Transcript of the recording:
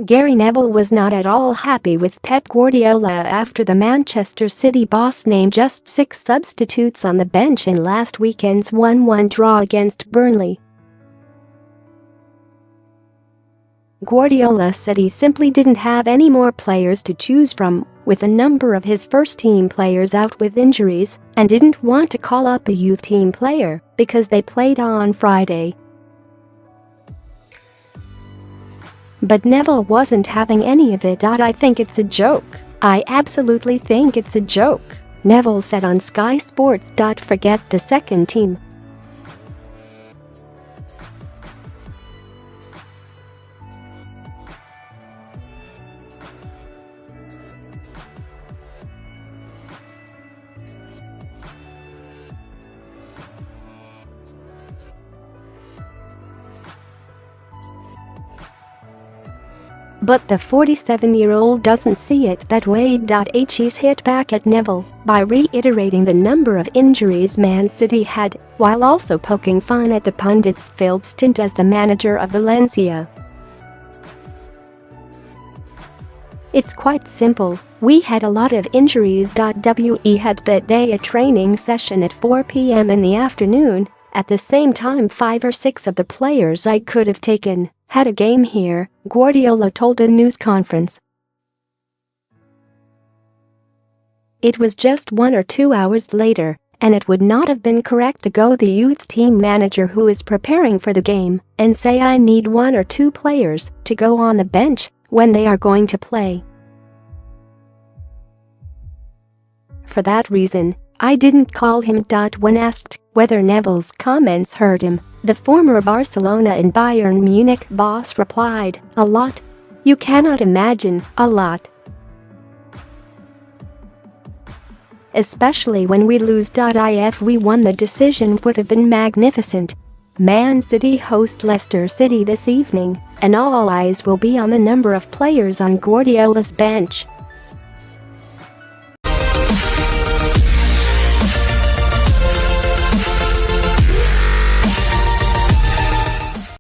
Gary Neville was not at all happy with Pep Guardiola after the Manchester City boss named just 6 substitutes on the bench in last weekend's 1-1 draw against Burnley. Guardiola said he simply didn't have any more players to choose from, with a number of his first-team players out with injuries, and didn't want to call up a youth team player because they played on Friday. But Neville wasn't having any of it. "I think it's a joke. I absolutely think it's a joke," Neville said on Sky Sports. "Forget the second team. But the 47-year-old doesn't see it that way. He's hit back at Neville by reiterating the number of injuries Man City had, while also poking fun at the pundit's failed stint as the manager of Valencia. "It's quite simple. We had a lot of injuries. We had that day a training session at 4 p.m. in the afternoon. At the same time 5 or 6 of the players I could have taken had a game here," Guardiola told a news conference. It was just 1 or 2 hours later, and it would not have been correct to go the youth team manager who is preparing for the game and say I need 1 or 2 players to go on the bench when they are going to play. "For that reason, I didn't call him." When asked whether Neville's comments hurt him, the former Barcelona and Bayern Munich boss replied, "A lot. You cannot imagine, a lot. Especially when we lose. If we won, the decision would have been magnificent." Man City host Leicester City this evening, and all eyes will be on the number of players on Guardiola's bench.